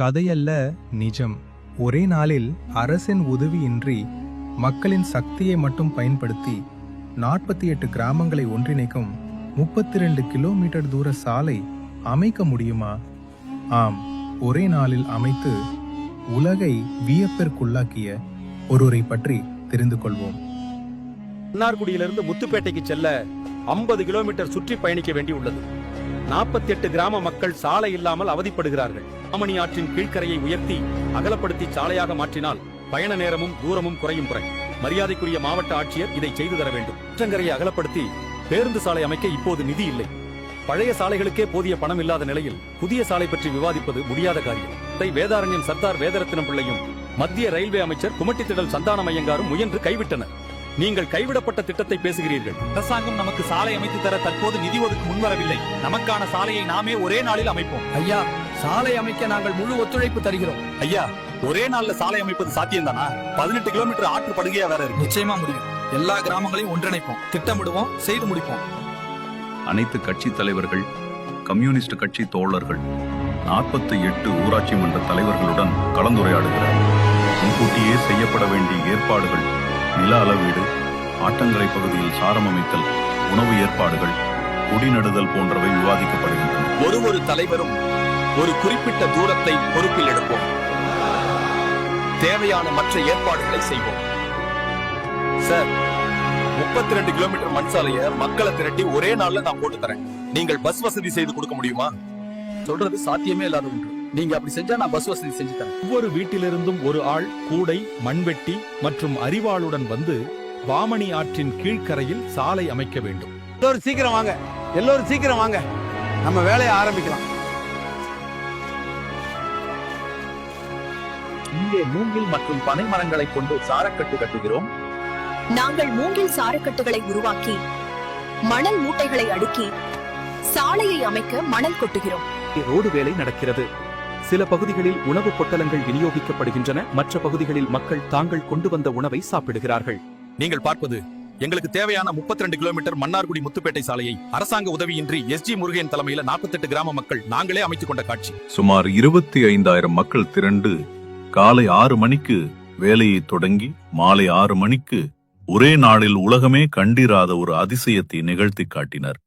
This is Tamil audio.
கதையல்ல, நிஜம். ஒரே நாளில் அரசின் உதவியின்றி மக்களின் சக்தியை மட்டும் பயன்படுத்தி 48 கிராமங்களை ஒன்றிணைக்கும் 32 கிலோமீட்டர் தூர சாலை அமைக்க முடியுமா? ஆம், ஒரே நாளில் அமைத்து உலகை வியப்பிற்குள்ளாக்கிய ஒருவரை பற்றி தெரிந்து கொள்வோம். மன்னார்குடியிலிருந்து முத்துப்பேட்டைக்கு செல்ல 50 கிலோமீட்டர் சுற்றி பயணிக்க வேண்டியுள்ளது. 48 கிராம மக்கள் சாலை இல்லாமல் அவதிப்படுகிறார்கள். பாமணி ஆற்றின் கீழ்கரையை உயர்த்தி அகலப்படுத்தி சாலையாக மாற்றினால் பயண நேரமும் தூரமும் குறையும். மரியாதைக்குரிய மாவட்ட ஆட்சியர் இதை செய்து தர வேண்டும். ஆற்றங்கரையை அகலப்படுத்தி பேருந்து சாலை அமைக்க இப்போது நிதி இல்லை. பழைய சாலைகளுக்கே போதிய பணம் இல்லாத நிலையில் புதிய சாலை பற்றி விவாதிப்பது முடியாத காரியம். வேதாரண்யம் சர்தார் வேதரத்னம் பிள்ளையும் மத்திய ரயில்வே அமைச்சர் குமட்டித்திடல் சந்தானம் ஐயங்காரும் முயன்று கைவிட்டனர். நீங்கள் கைவிடப்பட்ட திட்டத்தை பேசுகிறீர்கள். அரசாங்கம் நமக்கு சாலை அமைத்து தர தற்போது நிதி ஒதுக்க முன்வரவில்லை. நமக்கான சாலையை நாமே ஒரே நாளில் அமைப்போம். ஐயா, சாலை அமைக்க நாங்கள் முழு ஒத்துழைப்பு தருகிறோம். ஐயா, ஒரே நாள்ல சாலை அமைப்பது சாத்தியம் தானா? 18 கிலோமீட்டர் ஆற்று படுகையா வேற இருக்கு. நிச்சயமா முடியும். எல்லா கிராமங்களையும் ஒன்றிணைப்போம், திட்டமிடுவோம், செய்து முடிப்போம். அனைத்து கட்சி தலைவர்கள், கம்யூனிஸ்ட் கட்சி தோழர்கள், 48 ஊராட்சி மன்ற தலைவர்களுடன் கலந்துரையாடுகிறார். முன்கூட்டியே செய்யப்பட வேண்டிய ஏற்பாடுகள், நில அளவீடு, ஆற்றங்கரை பகுதியில் சாரம் அமைத்தல், உணவு ஏற்பாடுகள், குடிநடுதல் போன்றவை விவாதிக்கப்படுகின்றன. ஒரு தலைவரும் ஒரு குறிப்பிட்ட தூரத்தை பொறுப்பில் எடுப்போம். தேவையான மற்ற ஏற்பாடுகளை செய்வோம். சார், 32 கிலோமீட்டர் மண் சாலையை மக்களை திரட்டி ஒரே நாள்ல நான் போட்டு தரேன். நீங்கள் பஸ் வசதி செய்து கொடுக்க முடியுமா? சொல்றது சாத்தியமே இல்லாத ஒன்று. நீங்க அப்படி செஞ்சா நான் பஸ் வசதி செஞ்சு தரேன். ஒவ்வொரு வீட்டிலிருந்தும் ஒரு ஆள் கூடை, மண்வெட்டி மற்றும் அரிவாளுடன் வந்து பாமணி ஆற்றின் கீழ்கரையில் சாலை அமைக்க வேண்டும். எல்லோரும் சீக்கிரம் வாங்க, எல்லோரும் சீக்கிரம் வாங்க, நம்ம வேலையை ஆரம்பிக்கலாம். இங்கே மூங்கில் மற்றும் பனை மரங்களை கொண்டு சாரக்கட்டு கட்டுகிறோம். நாங்கள் மூங்கில் சாரக்கட்டுகளை உருவாக்கி மணல் மூட்டைகளை அடுக்கி சாலையை அமைக்க மணல் கொட்டுகிறோம். ரோடு வேலை நடக்கிறது. சில பகுதிகளில் உணவு பொட்டலங்கள் விநியோகிக்கப்படுகின்றன. மற்ற பகுதிகளில் மக்கள் தாங்கள் கொண்டு வந்த உணவை சாப்பிடுகிறார்கள். நீங்கள் பார்ப்பது எங்களுக்கு தேவையான 32 கிலோமீட்டர் மன்னார்குடி முத்துப்பேட்டை சாலையை அரசாங்க உதவியின்றி SG முருகன் தலைமையில 48 கிராம மக்கள் நாங்களே அமைத்துக் கொண்ட காட்சி. சுமார் 25,000 மக்கள் திரண்டு காலை 6 மணிக்கு வேலையை தொடங்கி மாலை 6 மணிக்கு ஒரே நாளில் உலகமே கண்டிராத ஒரு அதிசயத்தை நிகழ்த்தி காட்டினர்.